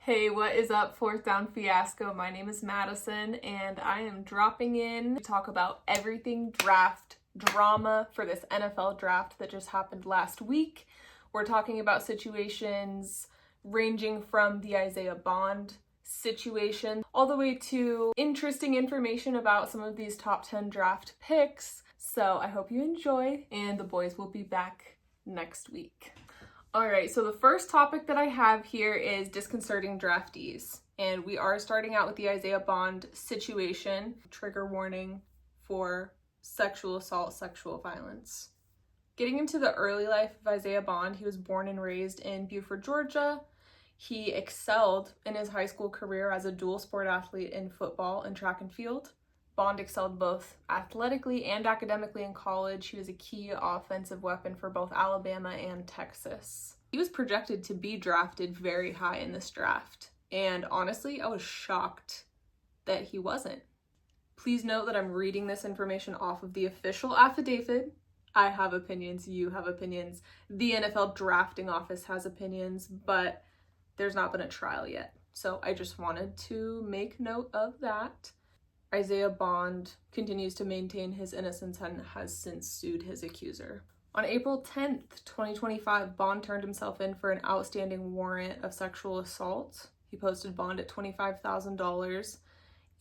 Hey, what is up, Fourth Down Fiasco? My name is Madison, and I am dropping in to talk about everything draft drama for this NFL draft that just happened last week. We're talking about situations ranging from the Isaiah Bond situation all the way to interesting information about some of these top 10 draft picks. So I hope you enjoy, and the boys will be back next week. Alright, so the first topic that I have here is disconcerting draftees. And we are starting out with the Isaiah Bond situation. Trigger warning for sexual assault, sexual violence. Getting into the early life of Isaiah Bond, he was born and raised in Beaufort, Georgia. He excelled in his high school career as a dual sport athlete in football and track and field. Bond excelled both athletically and academically in college. He was a key offensive weapon for both Alabama and Texas. He was projected to be drafted very high in this draft, and honestly, I was shocked that he wasn't. Please note that I'm reading this information off of the official affidavit. I have opinions, you have opinions, the NFL drafting office has opinions, but there's not been a trial yet. So I just wanted to make note of that. Isaiah Bond continues to maintain his innocence and has since sued his accuser. On April 10th, 2025, Bond turned himself in for an outstanding warrant of sexual assault. He posted bond at $25,000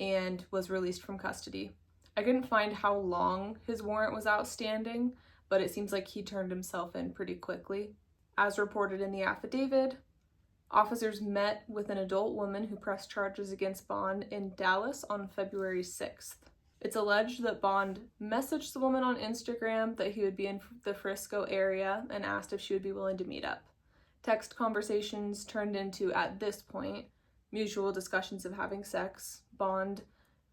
and was released from custody. I couldn't find how long his warrant was outstanding, but it seems like he turned himself in pretty quickly. As reported in the affidavit, officers met with an adult woman who pressed charges against Bond in Dallas on February 6th. It's alleged that Bond messaged the woman on Instagram that he would be in the Frisco area and asked if she would be willing to meet up. Text conversations turned into, at this point, mutual discussions of having sex. Bond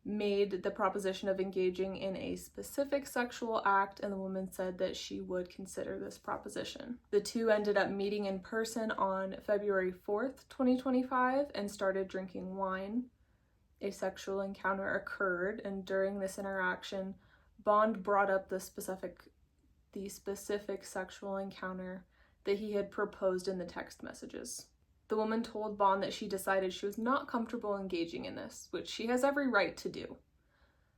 made the proposition of engaging in a specific sexual act, and the woman said that she would consider this proposition. The two ended up meeting in person on February 4th, 2025, and started drinking wine. A sexual encounter occurred, and during this interaction, Bond brought up the specific sexual encounter that he had proposed in the text messages. The woman told Bond that she decided she was not comfortable engaging in this, which she has every right to do.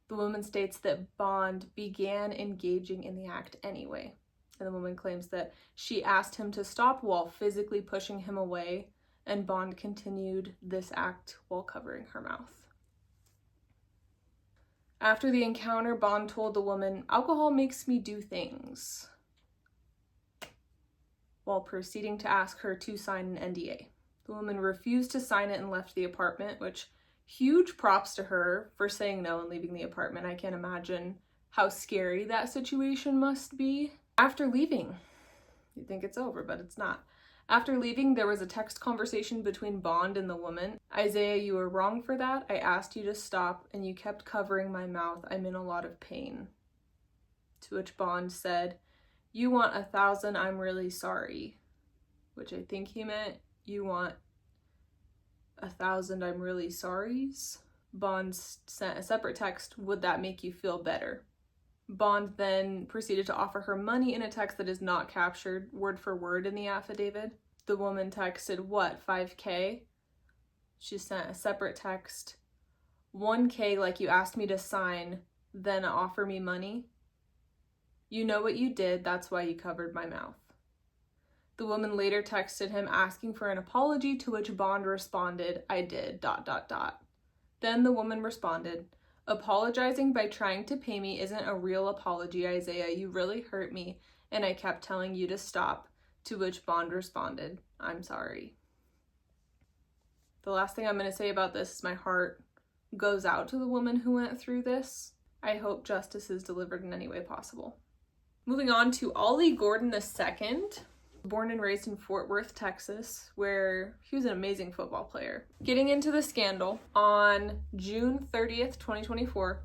The woman states that Bond began engaging in the act anyway, and the woman claims that she asked him to stop while physically pushing him away, and Bond continued this act while covering her mouth. After the encounter, Bond told the woman, "Alcohol makes me do things," while proceeding to ask her to sign an NDA. The woman refused to sign it and left the apartment, which huge props to her for saying no and leaving the apartment. I can't imagine how scary that situation must be. After leaving, you'd think it's over, but it's not. After leaving, there was a text conversation between Bond and the woman. "Isaiah, you were wrong for that. I asked you to stop and you kept covering my mouth. I'm in a lot of pain." To which Bond said, "You want 1,000, I'm really sorry." Which I think he meant, "You want 1,000, I'm really sorries?" Bond sent a separate text, "Would that make you feel better?" Bond then proceeded to offer her money in a text that is not captured word for word in the affidavit. The woman texted, "What, 5K? She sent a separate text, "1K like you asked me to sign, then offer me money? You know what you did, that's why you covered my mouth." The woman later texted him asking for an apology, to which Bond responded, "I did, ... Then the woman responded, "Apologizing by trying to pay me isn't a real apology, Isaiah. You really hurt me, and I kept telling you to stop." To which Bond responded, "I'm sorry." The last thing I'm going to say about this is my heart goes out to the woman who went through this. I hope justice is delivered in any way possible. Moving on to Ollie Gordon II. Born and raised in Fort Worth, Texas, where he was an amazing football player. Getting into the scandal, on June 30th, 2024,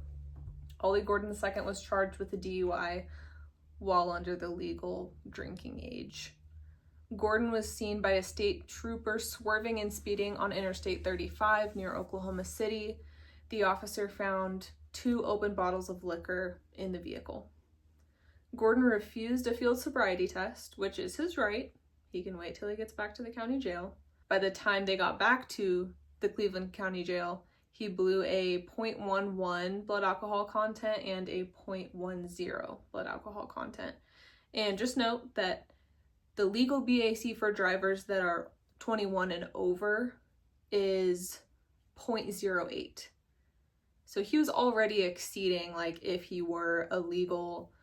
Ollie Gordon II was charged with a DUI while under the legal drinking age. Gordon was seen by a state trooper swerving and speeding on Interstate 35 near Oklahoma City. The officer found 2 open bottles of liquor in the vehicle. Gordon refused a field sobriety test, which is his right. He can wait till he gets back to the county jail. by the time they got back to the Cleveland County Jail, he blew a 0.11 blood alcohol content and a 0.10 blood alcohol content. And just note that the legal BAC for drivers that are 21 and over is 0.08. So he was already exceeding, like, if he were a legal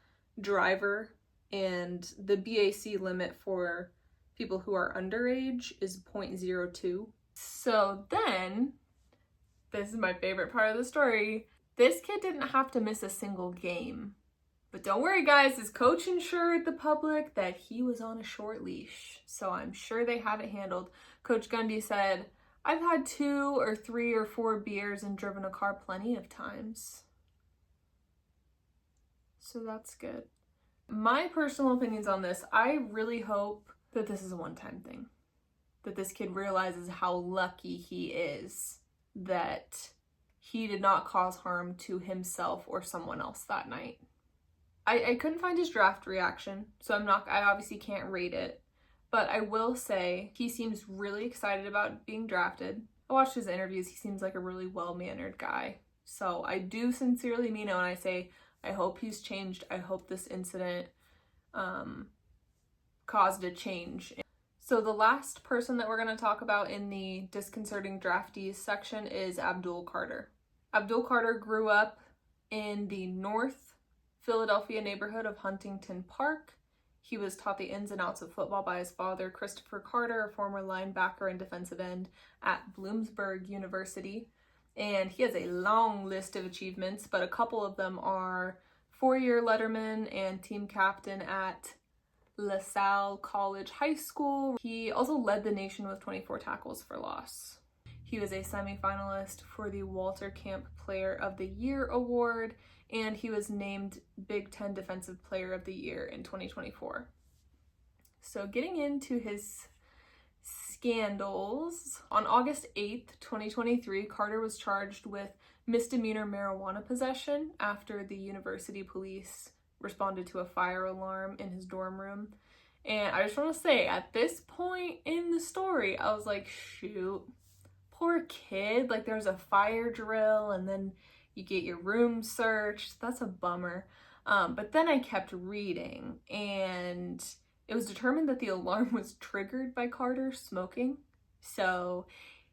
driver, and the BAC limit for people who are underage is 0.02. So then, this is my favorite part of the story, this kid didn't have to miss a single game. But don't worry guys, his coach assured the public that he was on a short leash. So I'm sure they have it handled. Coach Gundy said, "I've had 2 or 3 or 4 beers and driven a car plenty of times." So that's good. My personal opinions on this, I really hope that this is a one-time thing. That this kid realizes how lucky he is that he did not cause harm to himself or someone else that night. I couldn't find his draft reaction, so I obviously can't rate it, but I will say he seems really excited about being drafted. I watched his interviews, he seems like a really well-mannered guy. So I do sincerely mean it when I say I hope he's changed. I hope this incident caused a change. So the last person that we're going to talk about in the disconcerting draftees section is Abdul Carter. Abdul Carter grew up in the North Philadelphia neighborhood of Huntington Park. He was taught the ins and outs of football by his father, Christopher Carter, a former linebacker and defensive end at Bloomsburg University. And he has a long list of achievements, but a couple of them are 4-year letterman and team captain at LaSalle College High School. He also led the nation with 24 tackles for loss. He was a semifinalist for the Walter Camp Player of the Year award, and he was named Big Ten Defensive Player of the Year in 2024. So getting into his scandals, on August 8th, 2023, Carter was charged with misdemeanor marijuana possession after the university police responded to a fire alarm in his dorm room. And I just want to say, at this point in the story, I was like, shoot, poor kid, like there's a fire drill and then you get your room searched. That's a bummer. But then I kept reading, and it was determined that the alarm was triggered by Carter smoking. So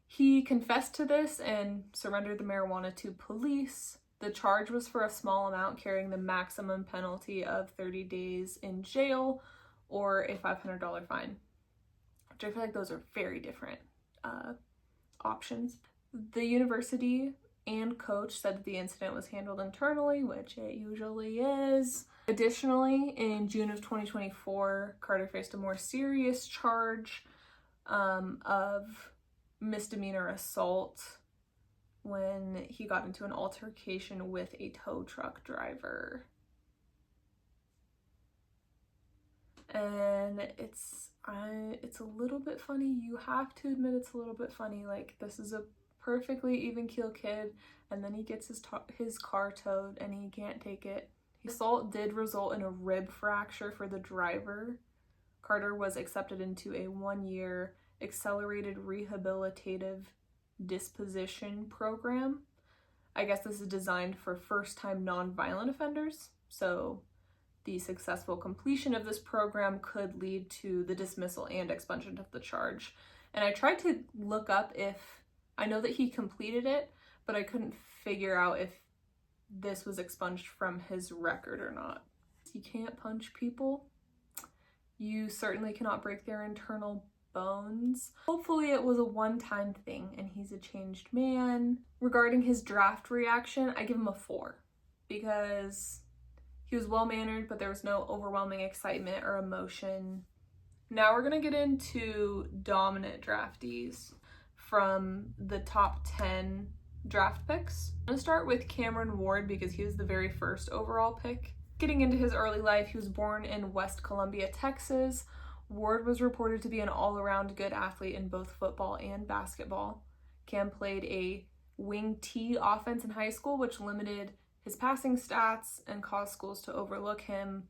he confessed to this and surrendered the marijuana to police. The charge was for a small amount, carrying the maximum penalty of 30 days in jail or a $500 fine, which I feel like those are very different options. The university and coach said that the incident was handled internally, which it usually is. Additionally, in June of 2024, Carter faced a more serious charge of misdemeanor assault when he got into an altercation with a tow truck driver. And it's a little bit funny. You have to admit it's a little bit funny. Like, this is a perfectly even keel kid, and then he gets his car towed and he can't take it. The assault did result in a rib fracture for the driver. Carter was accepted into a 1-year accelerated rehabilitative disposition program. I guess this is designed for first-time non-violent offenders. So the successful completion of this program could lead to the dismissal and expungement of the charge. And I tried to look up if, I know that he completed it, but I couldn't figure out if this was expunged from his record or not. You can't punch people. You certainly cannot break their internal bones. Hopefully it was a one-time thing and he's a changed man. Regarding his draft reaction, I give him a 4 because he was well-mannered, but there was no overwhelming excitement or emotion. Now we're gonna get into dominant draftees from the top 10 draft picks. I'm gonna start with Cameron Ward because he was the very first overall pick. Getting into his early life, he was born in West Columbia, Texas. Ward was reported to be an all-around good athlete in both football and basketball. Cam played a wing T offense in high school, which limited his passing stats and caused schools to overlook him.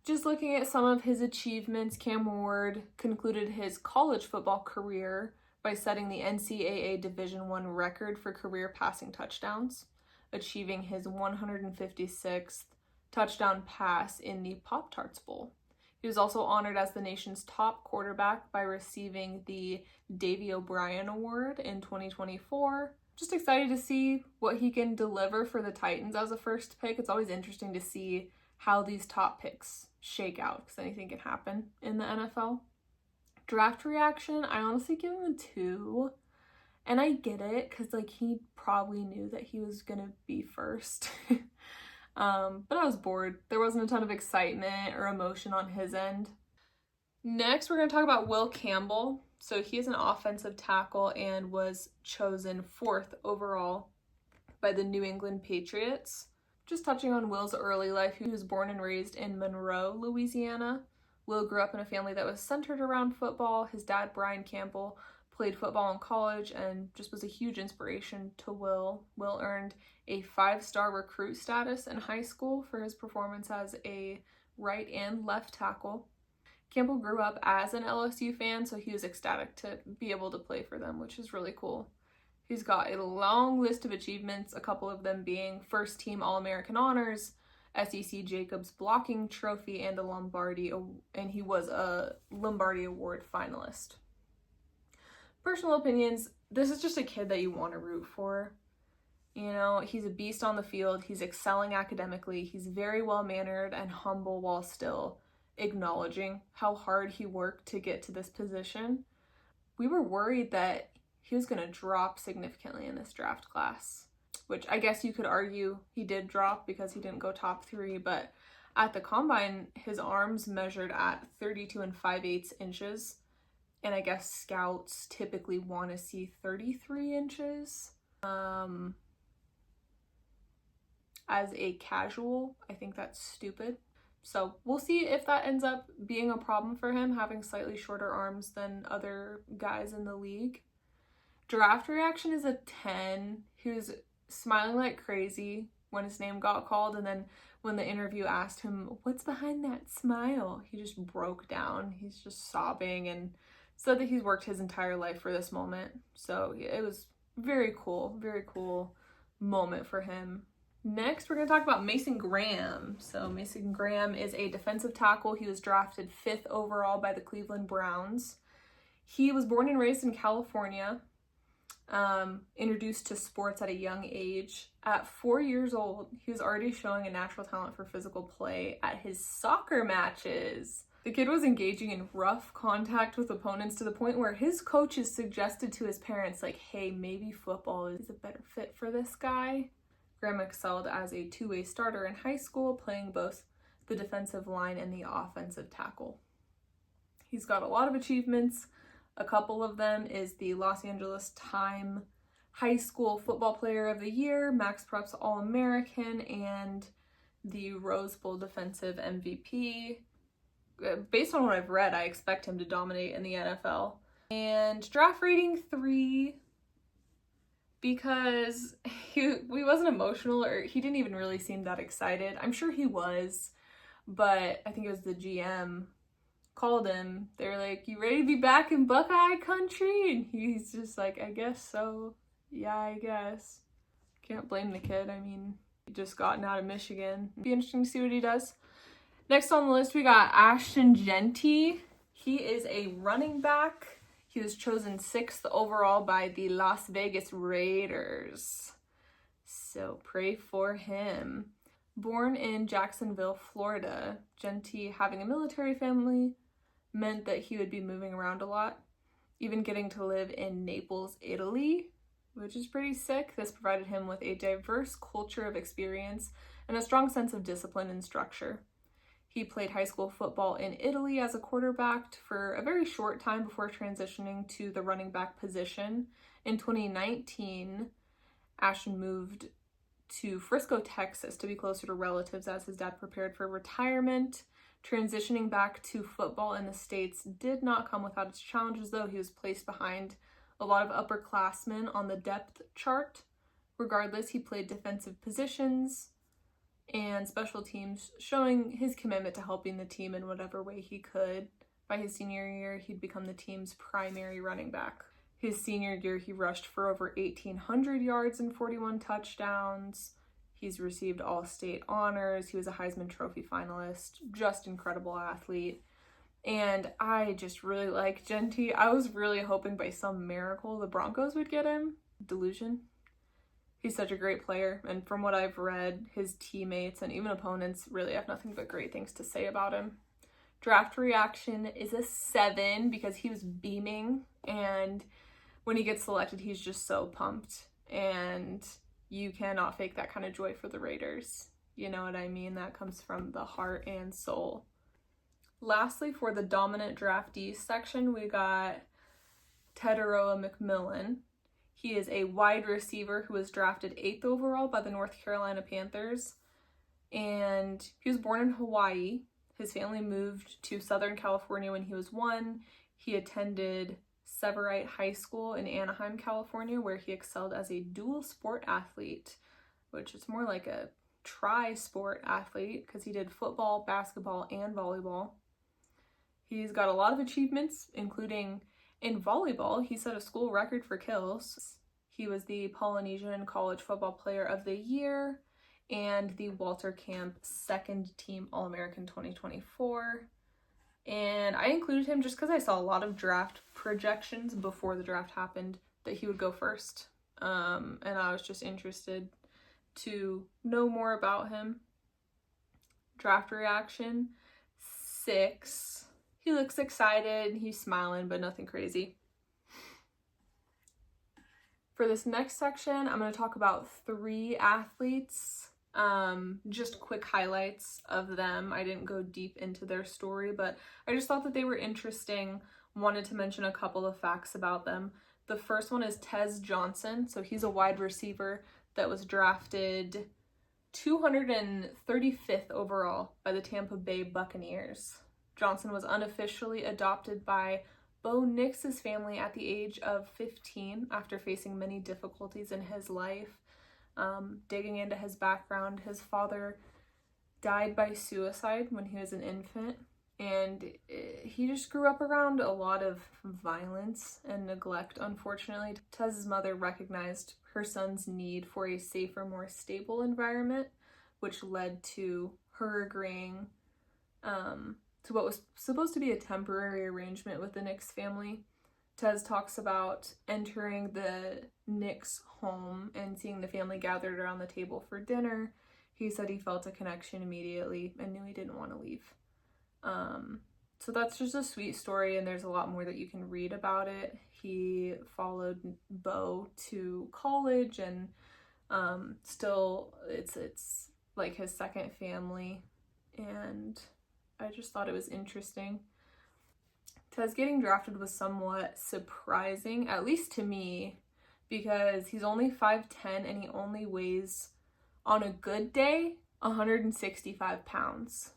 Just looking at some of his achievements, Cam Ward concluded his college football career by setting the NCAA Division I record for career passing touchdowns, achieving his 156th touchdown pass in the Pop-Tarts Bowl. He was also honored as the nation's top quarterback by receiving the Davey O'Brien Award in 2024. Just excited to see what he can deliver for the Titans as a first pick. It's always interesting to see how these top picks shake out because anything can happen in the NFL. Draft reaction, I honestly give him a 2. And I get it because like he probably knew that he was going to be first. But I was bored. There wasn't a ton of excitement or emotion on his end. Next, we're going to talk about Will Campbell. So he is an offensive tackle and was chosen 4th overall by the New England Patriots. Just touching on Will's early life, he was born and raised in Monroe, Louisiana. Will grew up in a family that was centered around football. His dad, Brian Campbell, played football in college and just was a huge inspiration to Will. Will earned a 5-star recruit status in high school for his performance as a right and left tackle. Campbell grew up as an LSU fan, so he was ecstatic to be able to play for them, which is really cool. He's got a long list of achievements, a couple of them being first-team All-American honors, SEC Jacobs blocking trophy, and he was a Lombardi Award finalist. Personal opinions, this is just a kid that you want to root for. You know, he's a beast on the field, he's excelling academically, he's very well-mannered and humble while still acknowledging how hard he worked to get to this position. We were worried that he was going to drop significantly in this draft class, which I guess you could argue he did drop because he didn't go top 3, but at the combine, his arms measured at 32 5/8 inches, and I guess scouts typically want to see 33 inches. As a casual, I think that's stupid. So we'll see if that ends up being a problem for him, having slightly shorter arms than other guys in the league. Draft reaction is a 10. He was smiling like crazy when his name got called, and then when the interview asked him, what's behind that smile? He just broke down. He's just sobbing and said that he's worked his entire life for this moment. So it was very cool moment for him. Next, we're going to talk about Mason Graham. So Mason Graham is a defensive tackle. He was drafted 5th overall by the Cleveland Browns. He was born and raised in California, introduced to sports at a young age. At 4 years old, he was already showing a natural talent for physical play at his soccer matches. The kid was engaging in rough contact with opponents to the point where his coaches suggested to his parents, like, hey, maybe football is a better fit for this guy. Graham excelled as a 2-way starter in high school, playing both the defensive line and the offensive tackle. He's got a lot of achievements. A couple of them is the Los Angeles Times High School Football Player of the Year, Max Preps All-American, and the Rose Bowl Defensive MVP. Based on what I've read, I expect him to dominate in the NFL. And draft rating 3, because he wasn't emotional, or he didn't even really seem that excited. I'm sure he was, but I think it was the GM called him. They were like, you ready to be back in Buckeye country? And he's just like, I guess so. Yeah, I guess. Can't blame the kid. I mean, he just gotten out of Michigan. It'd be interesting to see what he does. Next on the list, we got Ashton Jeanty. He is a running back. He was chosen 6th overall by the Las Vegas Raiders. So pray for him. Born in Jacksonville, Florida, Jeanty, having a military family, meant that he would be moving around a lot, even getting to live in Naples, Italy, which is pretty sick. This provided him with a diverse culture of experience and a strong sense of discipline and structure. He played high school football in Italy as a quarterback for a very short time before transitioning to the running back position. In 2019, Ashton moved to Frisco, Texas to be closer to relatives as his dad prepared for retirement. Transitioning back to football in the States did not come without its challenges, though. He was placed behind a lot of upperclassmen on the depth chart. Regardless, he played defensive positions and special teams, showing his commitment to helping the team in whatever way he could. By his senior year, he'd become the team's primary running back. His senior year, he rushed for over 1,800 yards and 41 touchdowns. He's received all-state honors. He was a Heisman Trophy finalist. Just incredible athlete. And I just really like Genty. I was really hoping by some miracle the Broncos would get him. Delusion. He's such a great player. And from what I've read, his teammates and even opponents really have nothing but great things to say about him. Draft reaction is a 7 because he was beaming. And when he gets selected, he's just so pumped. And you cannot fake that kind of joy for the Raiders. You know what I mean? That comes from the heart and soul. Lastly, for the dominant draftees section, we got Teteroa McMillan. He is a wide receiver who was drafted 8th overall by the North Carolina Panthers. And he was born in Hawaii. His family moved to Southern California when he was 1. He attended Severite High School in Anaheim, California, where he excelled as a dual sport athlete, which is more like a tri-sport athlete because he did football, basketball, and volleyball. He's got a lot of achievements, including in volleyball, he set a school record for kills. He was the Polynesian College Football Player of the Year and the Walter Camp Second Team All-American 2024. And I included him just because I saw a lot of draft projections before the draft happened that he would go first. And I was just interested to know more about him. Draft reaction, 6. He looks excited, he's smiling, but nothing crazy. For this next section, I'm going to talk about 3 athletes. Just quick highlights of them. I didn't go deep into their story, but I just thought that they were interesting. Wanted to mention a couple of facts about them. The first one is Tez Johnson. So he's a wide receiver that was drafted 235th overall by the Tampa Bay Buccaneers. Johnson was unofficially adopted by Bo Nix's family at the age of 15 after facing many difficulties in his life. Digging into his background, his father died by suicide when he was an infant, and he just grew up around a lot of violence and neglect, unfortunately. Tez's mother recognized her son's need for a safer, more stable environment, which led to her agreeing to what was supposed to be a temporary arrangement with the Nix family. Tez talks about entering the Nix home and seeing the family gathered around the table for dinner. He said he felt a connection immediately and knew he didn't want to leave. So that's just a sweet story, and there's a lot more that you can read about it. He followed Bo to college, and still it's like his second family, and I just thought it was interesting. Tez getting drafted was somewhat surprising, at least to me, because he's only 5'10" and he only weighs, on a good day, 165 pounds.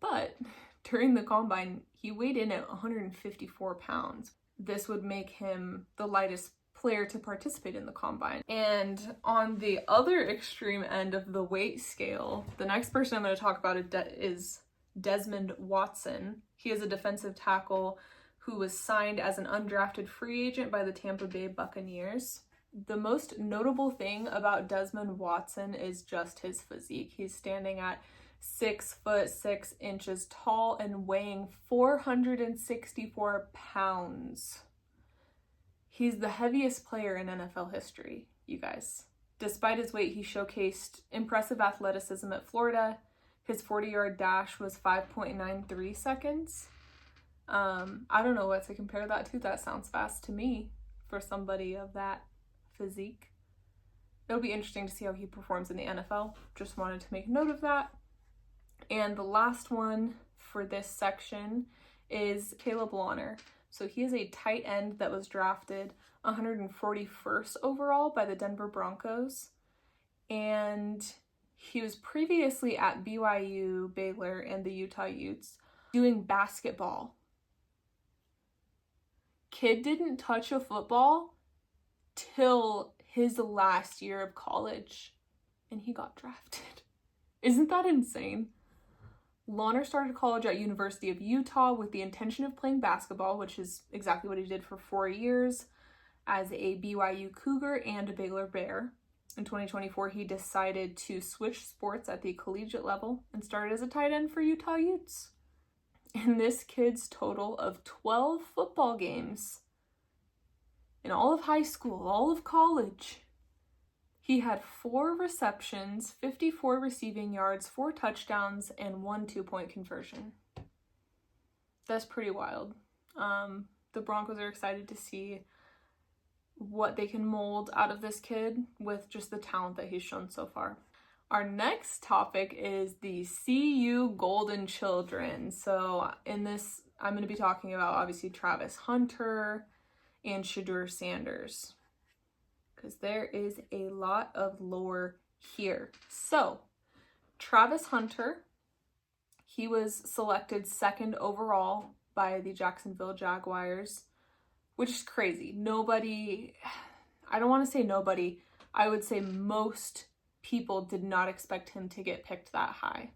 But during the combine, he weighed in at 154 pounds. This would make him the lightest player to participate in the combine. And on the other extreme end of the weight scale, the next person I'm going to talk about is Desmond Watson. He is a defensive tackle who was signed as an undrafted free agent by the Tampa Bay Buccaneers. The most notable thing about Desmond Watson is just his physique. He's standing at 6'6" tall and weighing 464 pounds. He's the heaviest player in NFL history, you guys. Despite his weight, he showcased impressive athleticism at Florida. His 40-yard dash was 5.93 seconds. I don't know what to compare that to. That sounds fast to me for somebody of that physique. It'll be interesting to see how he performs in the NFL. Just wanted to make note of that. And the last one for this section is Caleb Lawner. So he is a tight end that was drafted 141st overall by the Denver Broncos. And he was previously at BYU, Baylor, and the Utah Utes doing basketball. Kid didn't touch a football till his last year of college, and he got drafted. Isn't that insane? Launer started college at University of Utah with the intention of playing basketball, which is exactly what he did for 4 years as a BYU Cougar and a Baylor Bear. In 2024, he decided to switch sports at the collegiate level and started as a tight end for Utah Utes. In this kid's total of 12 football games in all of high school, all of college, he had 4 receptions, 54 receiving yards, 4 touchdowns, and 1 2-point conversion. That's pretty wild. The Broncos are excited to see what they can mold out of this kid with just the talent that he's shown so far. Our next topic is the CU Golden Children. So in this, I'm going to be talking about obviously Travis Hunter and Shedeur Sanders, because there is a lot of lore here. So Travis Hunter, he was selected 2nd overall by the Jacksonville Jaguars, which is crazy. I don't want to say nobody, I would say most people did not expect him to get picked that high.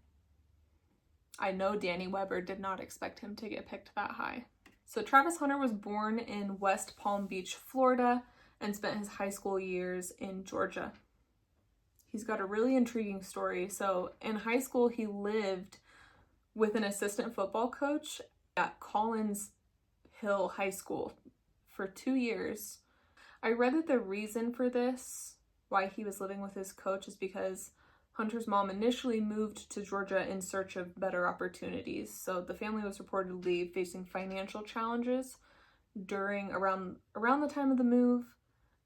I know Danny Weber did not expect him to get picked that high. So Travis Hunter was born in West Palm Beach, Florida, and spent his high school years in Georgia. He's got a really intriguing story. So in high school, he lived with an assistant football coach at Collins Hill High School for 2 years. I read that the reason for this, why he was living with his coach, is because Hunter's mom initially moved to Georgia in search of better opportunities. So the family was reportedly facing financial challenges around the time of the move.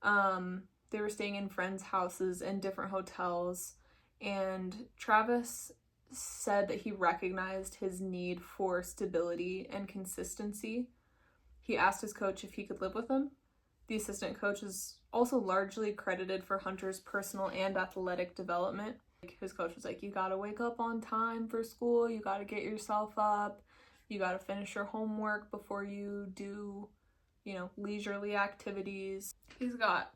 They were staying in friends' houses and different hotels, and Travis said that he recognized his need for stability and consistency. He asked his coach if he could live with him. The assistant coach is also largely credited for Hunter's personal and athletic development. His coach was like, you gotta wake up on time for school, you gotta get yourself up, you gotta finish your homework before you do, leisurely activities. He's got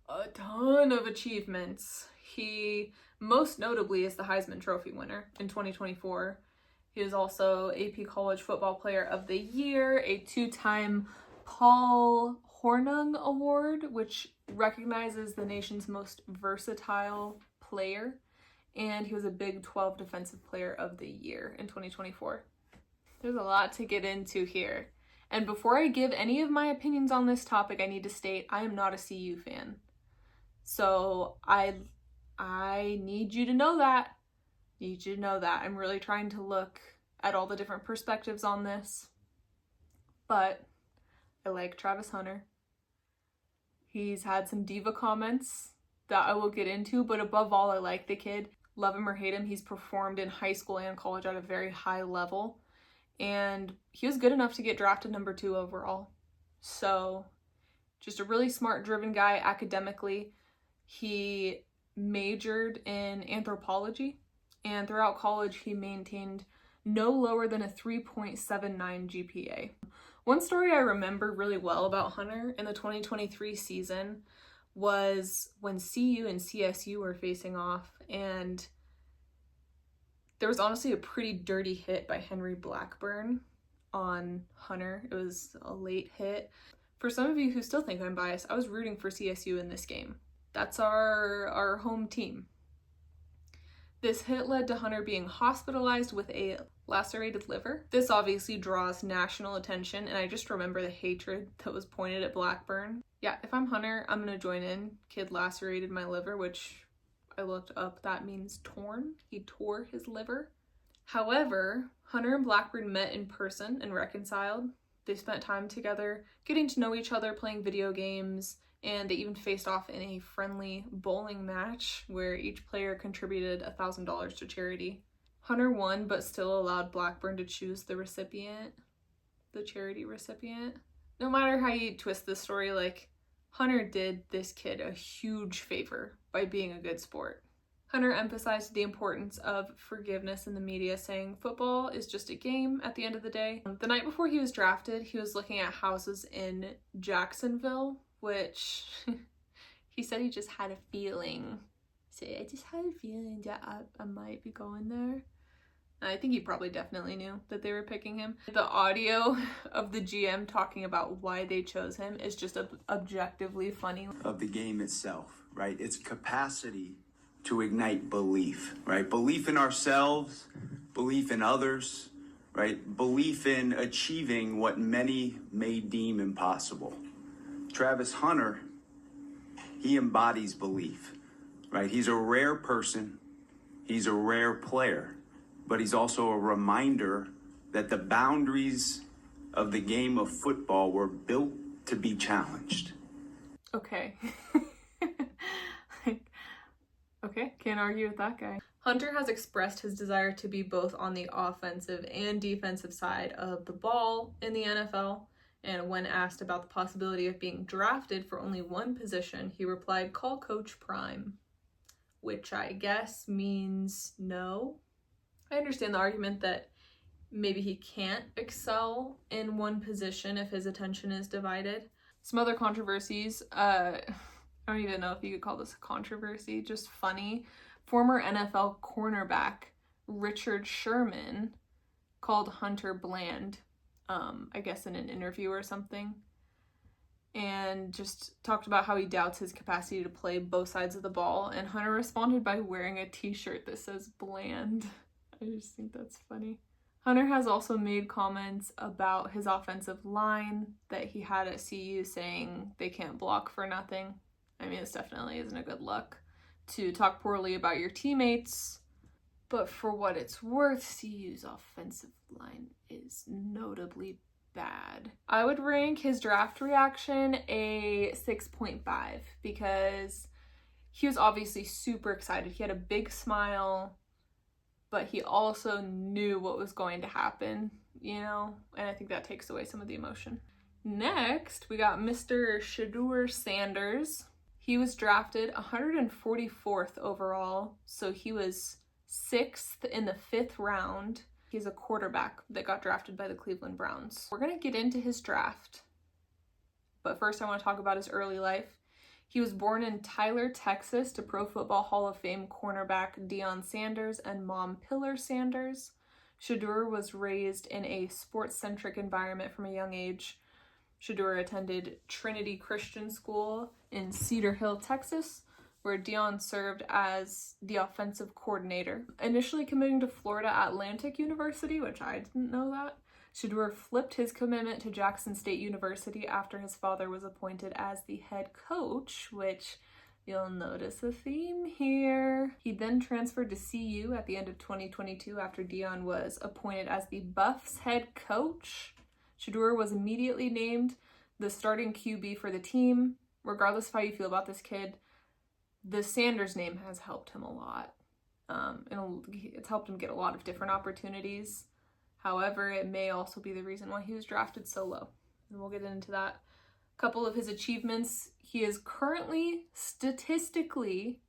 a ton of achievements. He most notably is the Heisman Trophy winner in 2024. He is also AP College Football Player of the Year, a 2-time Paul Hornung Award, which recognizes the nation's most versatile player, and he was a Big 12 Defensive Player of the Year in 2024. There's a lot to get into here. And before I give any of my opinions on this topic, I need to state I am not a CU fan. So I need you to know that. I'm really trying to look at all the different perspectives on this. But I like Travis Hunter. He's had some diva comments that I will get into, but above all, I like the kid. Love him or hate him, he's performed in high school and college at a very high level. And he was good enough to get drafted number 2 overall. So just a really smart, driven guy academically. He majored in anthropology, and throughout college he maintained no lower than a 3.79 GPA. One story I remember really well about Hunter in the 2023 season was when CU and CSU were facing off, and there was honestly a pretty dirty hit by Henry Blackburn on Hunter. It was a late hit. For some of you who still think I'm biased, I was rooting for CSU in this game. That's our home team. This hit led to Hunter being hospitalized with a lacerated liver. This obviously draws national attention, and I just remember the hatred that was pointed at Blackburn. Yeah, if I'm Hunter, I'm gonna join in. Kid lacerated my liver, which I looked up, that means torn. He tore his liver. However, Hunter and Blackburn met in person and reconciled. They spent time together, getting to know each other, playing video games, and they even faced off in a friendly bowling match where each player contributed $1,000 to charity. Hunter won, but still allowed Blackburn to choose the charity recipient. No matter how you twist this story, Hunter did this kid a huge favor by being a good sport. Hunter emphasized the importance of forgiveness in the media, saying football is just a game at the end of the day. The night before he was drafted, he was looking at houses in Jacksonville, which he said he just had a feeling. I just had a feeling that I might be going there. I think he probably definitely knew that they were picking him. The audio of the GM talking about why they chose him is just objectively funny. Of the game itself, right? Its capacity to ignite belief, right? Belief in ourselves, belief in others, right? Belief in achieving what many may deem impossible. Travis Hunter, he embodies belief, right? He's a rare person, he's a rare player, but he's also a reminder that the boundaries of the game of football were built to be challenged. Okay. Okay, can't argue with that guy. Hunter has expressed his desire to be both on the offensive and defensive side of the ball in the NFL, and when asked about the possibility of being drafted for only one position, he replied, "Call Coach Prime," which I guess means no. I understand the argument that maybe he can't excel in one position if his attention is divided. Some other controversies, I don't even know if you could call this a controversy, just funny. Former NFL cornerback Richard Sherman called Hunter bland, I guess in an interview or something, and just talked about how he doubts his capacity to play both sides of the ball, and Hunter responded by wearing a t-shirt that says bland. I just think that's funny. Hunter has also made comments about his offensive line that he had at CU, saying they can't block for nothing. I mean, this definitely isn't a good look to talk poorly about your teammates, but for what it's worth, CU's offensive line is notably bad. I would rank his draft reaction a 6.5 because he was obviously super excited. He had a big smile, but he also knew what was going to happen, you know, and I think that takes away some of the emotion. Next, we got Mr. Shedeur Sanders. He was drafted 144th overall, so he was 6th in the 5th round. He's a quarterback that got drafted by the Cleveland Browns. We're gonna get into his draft, but first I want to talk about his early life. He was born in Tyler, Texas, to Pro Football Hall of Fame cornerback Deion Sanders and mom Pillar Sanders. Shedeur was raised in a sports-centric environment from a young age. Shedeur attended Trinity Christian School in Cedar Hill, Texas, where Deion served as the offensive coordinator. Initially committing to Florida Atlantic University, which I didn't know that, Shedeur flipped his commitment to Jackson State University after his father was appointed as the head coach, which you'll notice a theme here. He then transferred to CU at the end of 2022 after Deion was appointed as the Buffs head coach. Shedeur was immediately named the starting QB for the team. Regardless of how you feel about this kid, the Sanders name has helped him a lot. And it's helped him get a lot of different opportunities. However, it may also be the reason why he was drafted so low. And we'll get into that. A couple of his achievements. He is currently, statistically,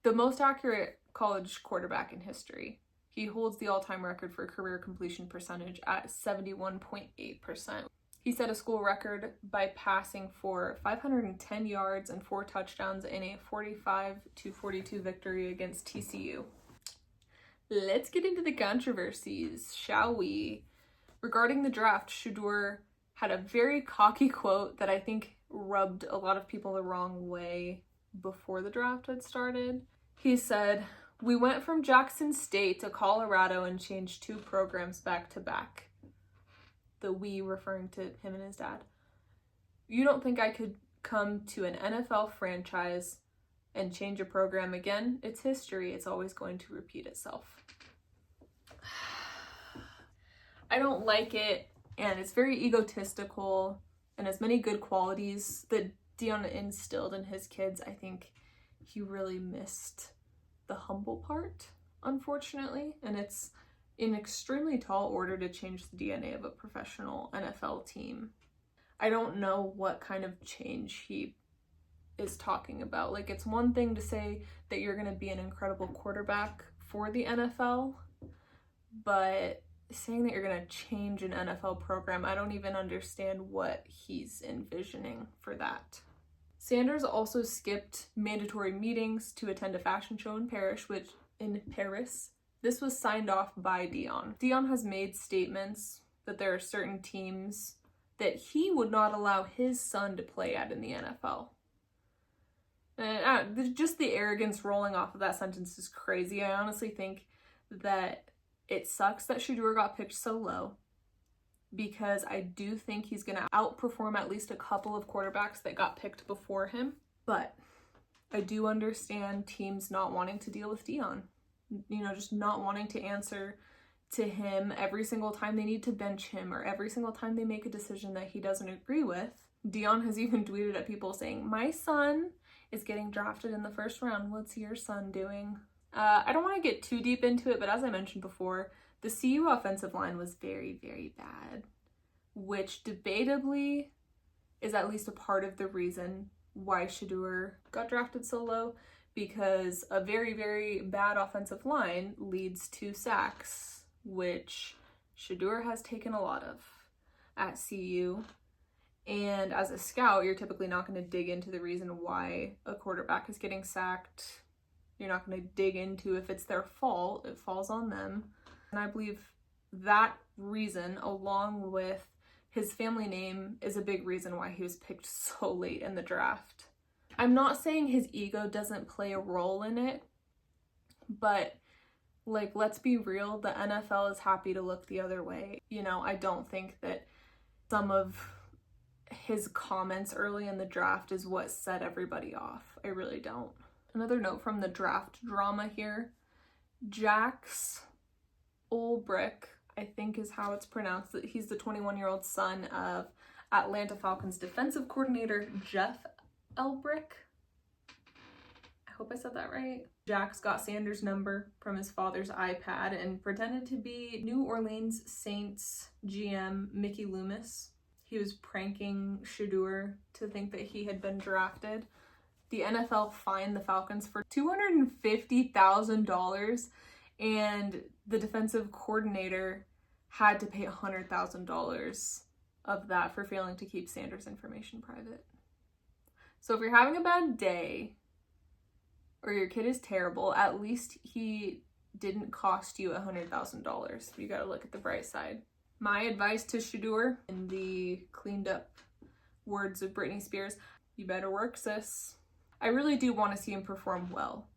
the most accurate college quarterback in history. He holds the all-time record for career completion percentage at 71.8%. He set a school record by passing for 510 yards and 4 touchdowns in a 45-42 victory against TCU. Let's get into the controversies, shall we? Regarding the draft, Shedeur had a very cocky quote that I think rubbed a lot of people the wrong way before the draft had started. He said, "We went from Jackson State to Colorado and changed 2 programs back to back." The "we" referring to him and his dad. "You don't think I could come to an NFL franchise and change a program again? It's history. It's always going to repeat itself." I don't like it, and it's very egotistical, and as many good qualities that Deion instilled in his kids, I think he really missed the humble part, unfortunately, and it's an extremely tall order to change the DNA of a professional NFL team. I don't know what kind of change he is talking about. Like, it's one thing to say that you're going to be an incredible quarterback for the NFL, but saying that you're going to change an NFL program, I don't even understand what he's envisioning for that. Sanders also skipped mandatory meetings to attend a fashion show in Paris, This was signed off by Dion. Dion has made statements that there are certain teams that he would not allow his son to play at in the NFL. And just the arrogance rolling off of that sentence is crazy. I honestly think that it sucks that Shedeur got picked so low, because I do think he's going to outperform at least a couple of quarterbacks that got picked before him. But I do understand teams not wanting to deal with Dion. Just not wanting to answer to him every single time they need to bench him or every single time they make a decision that he doesn't agree with. Dion has even tweeted at people saying, "My son is getting drafted in the first round. What's your son doing?" I don't want to get too deep into it, but as I mentioned before, the CU offensive line was very, very bad, which debatably is at least a part of the reason why Shedeur got drafted so low, because a very, very bad offensive line leads to sacks, which Shedeur has taken a lot of at CU. And as a scout, you're typically not going to dig into the reason why a quarterback is getting sacked. You're not going to dig into if it's their fault. It falls on them. And I believe that reason, along with his family name, is a big reason why he was picked so late in the draft. I'm not saying his ego doesn't play a role in it, but let's be real, the NFL is happy to look the other way. I don't think that some of his comments early in the draft is what set everybody off. I really don't. Another note from the draft drama here, Jax Ulbrich, I think is how it's pronounced. He's the 21-year-old son of Atlanta Falcons defensive coordinator Jeff Ulbrich. I hope I said that right. Jax got Sanders' number from his father's iPad and pretended to be New Orleans Saints GM Mickey Loomis. He was pranking Shedeur to think that he had been drafted. The NFL fined the Falcons for $250,000, and the defensive coordinator had to pay $100,000 of that for failing to keep Sanders' information private. So if you're having a bad day or your kid is terrible, at least he didn't cost you $100,000. You got to look at the bright side. My advice to Shedeur, in the cleaned up words of Britney Spears, you better work, sis. I really do want to see him perform well.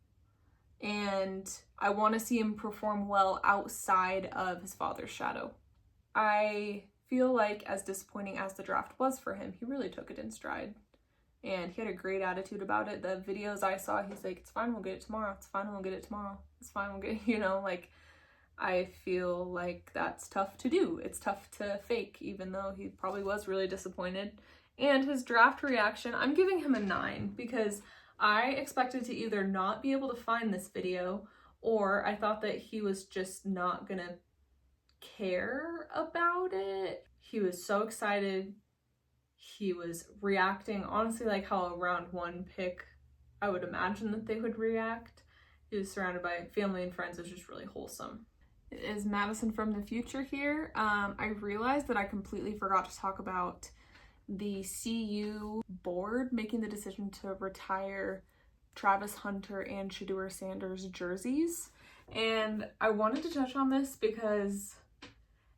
And I want to see him perform well outside of his father's shadow. I feel like, as disappointing as the draft was for him, he really took it in stride. And he had a great attitude about it. The videos I saw, he's like, "It's fine, we'll get it tomorrow. It's fine, we'll get it tomorrow. It's fine, we'll get it," I feel like that's tough to do. It's tough to fake, even though he probably was really disappointed. And his draft reaction, I'm giving him a 9, because I expected to either not be able to find this video, or I thought that he was just not gonna care about it. He was so excited. He was reacting honestly like how a round 1 pick, I would imagine that they would react. He was surrounded by family and friends. It was just really wholesome. Is Madison from the future here? I realized that I completely forgot to talk about the CU board making the decision to retire Travis Hunter and Shedeur Sanders jerseys. And I wanted to touch on this because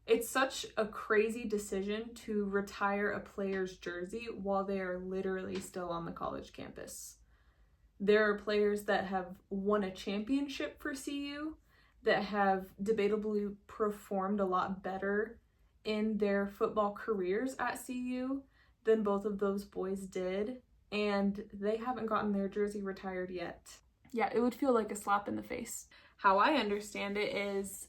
it's such a crazy decision to retire a player's jersey while they are literally still on the college campus. There are players that have won a championship for CU that have debatably performed a lot better in their football careers at CU than both of those boys did, and they haven't gotten their jersey retired yet. Yeah, it would feel like a slap in the face. How I understand it is,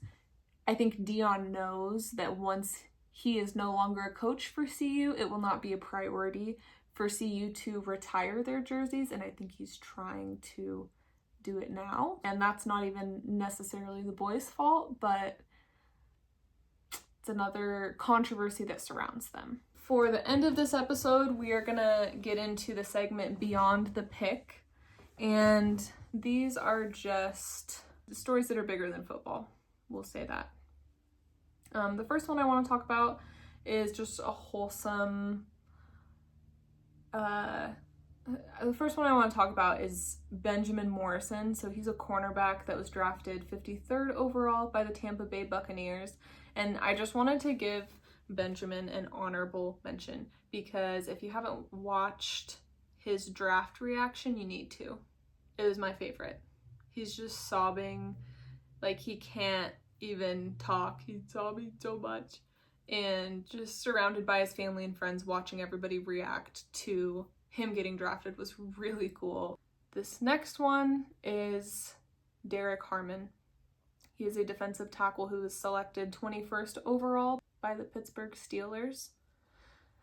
I think Dion knows that once he is no longer a coach for CU, it will not be a priority for CU to retire their jerseys, and I think he's trying to do it now. And that's not even necessarily the boys' fault, but it's another controversy that surrounds them. For the end of this episode, we are gonna get into the segment Beyond the Pick, and these are just stories that are bigger than football. We'll say that. The first one I want to talk about is just a wholesome The first one I want to talk about is Benjamin Morrison. So he's a cornerback that was drafted 53rd overall by the Tampa Bay Buccaneers. And I just wanted to give Benjamin an honorable mention because if you haven't watched his draft reaction, you need to. It was my favorite. He's just sobbing, like he can't even talk. He's sobbing so much. And just surrounded by his family and friends, watching everybody react to him getting drafted was really cool. This next one is Derek Harmon. He is a defensive tackle who was selected 21st overall by the Pittsburgh Steelers.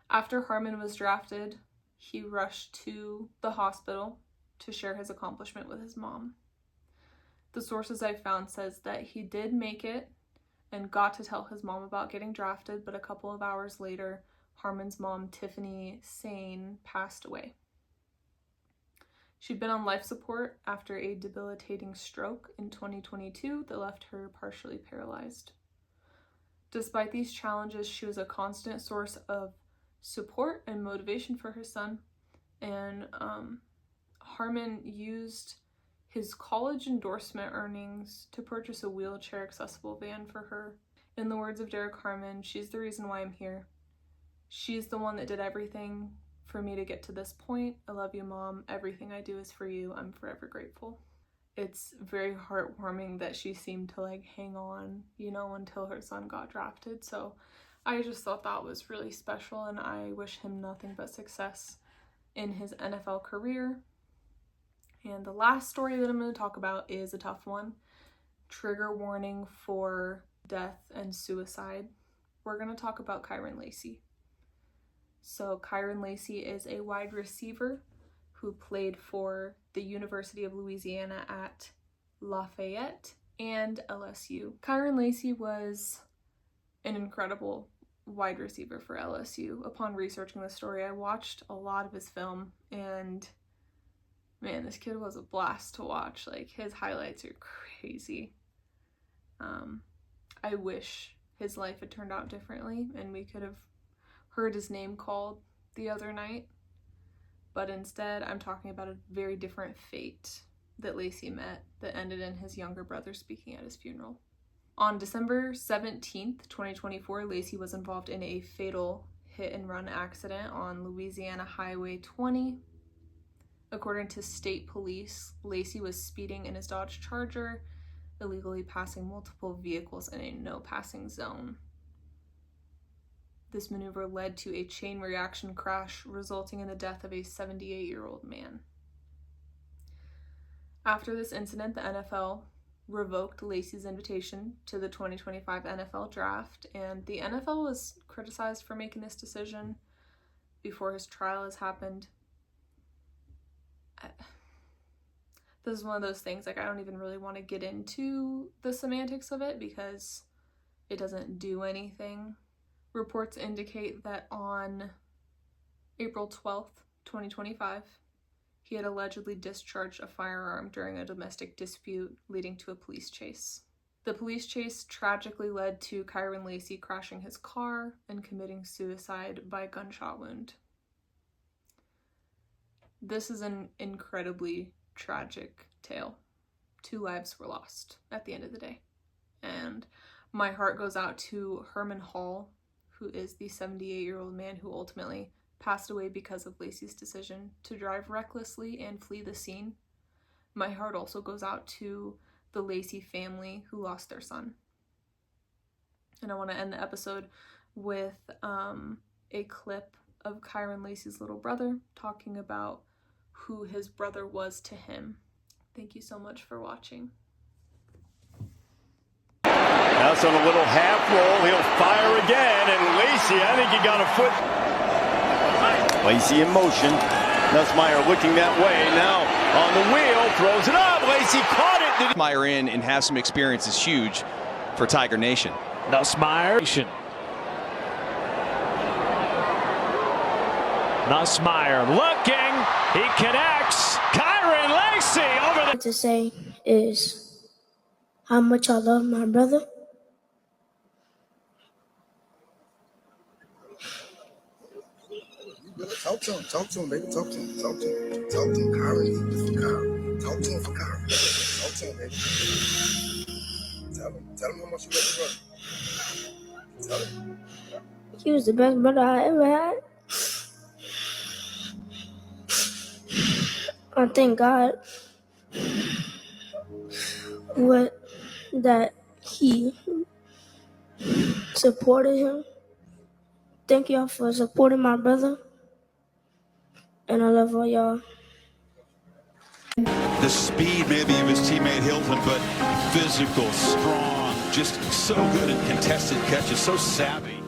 After Harmon was drafted, he rushed to the hospital to share his accomplishment with his mom. The sources I found says that he did make it and got to tell his mom about getting drafted, but a couple of hours later, Harmon's mom, Tiffany Sane, passed away. She'd been on life support after a debilitating stroke in 2022 that left her partially paralyzed. Despite these challenges, she was a constant source of support and motivation for her son, and Harmon used his college endorsement earnings to purchase a wheelchair-accessible van for her. In the words of Derek Harmon, "She's the reason why I'm here. She's the one that did everything for me to get to this point. I love you, Mom. Everything I do is for you. I'm forever grateful." It's very heartwarming that she seemed to like hang on, until her son got drafted. So I just thought that was really special, and I wish him nothing but success in his NFL career. And the last story that I'm going to talk about is a tough one. Trigger warning for death and suicide. We're going to talk about Kyren Lacy. So Kyren Lacy is a wide receiver who played for the University of Louisiana at Lafayette and LSU. Kyren Lacy was an incredible wide receiver for LSU. Upon researching the story, I watched a lot of his film, and man, this kid was a blast to watch. Like, his highlights are crazy. I wish his life had turned out differently and we could have heard his name called the other night. But instead, I'm talking about a very different fate that Lacy met that ended in his younger brother speaking at his funeral. On December 17th, 2024, Lacy was involved in a fatal hit-and-run accident on Louisiana Highway 20. According to state police, Lacy was speeding in his Dodge Charger, illegally passing multiple vehicles in a no-passing zone. This maneuver led to a chain reaction crash, resulting in the death of a 78-year-old man. After this incident, the NFL revoked Lacy's invitation to the 2025 NFL Draft, and the NFL was criticized for making this decision before his trial has happened. This is one of those things, like, I don't even really want to get into the semantics of it because it doesn't do anything. Reports indicate that on April 12th, 2025, he had allegedly discharged a firearm during a domestic dispute, leading to a police chase. The police chase tragically led to Kyren Lacy crashing his car and committing suicide by gunshot wound. This is an incredibly tragic tale. 2 lives were lost at the end of the day. And my heart goes out to Herman Hall, who is the 78-year-old man who ultimately passed away because of Lacy's decision to drive recklessly and flee the scene. My heart also goes out to the Lacy family who lost their son. And I want to end the episode with a clip of Kyren Lacy's little brother talking about who his brother was to him. Thank you so much for watching. That's on a little half roll. He'll fire again, and Lacy, I think he got a foot. Lacy in motion. Nussmeier looking that way. Now on the wheel, throws it up. Lacy caught it. Nussmeier in and have some experience is huge for Tiger Nation. Nussmeier. Nussmeier looking. He connects. Kyren Lacy over the. To say is how much I love my brother. Talk to him, baby. Talk to him, Kyrie. Talk to him for Kyrie. Talk to him, baby. Tell him how much you love your brother. Tell him. He was the best brother I ever had. I thank God that he supported him. Thank y'all for supporting my brother. And I love all y'all. The speed maybe of his teammate Hilton, but physical, strong, just so good at contested catches, so savvy.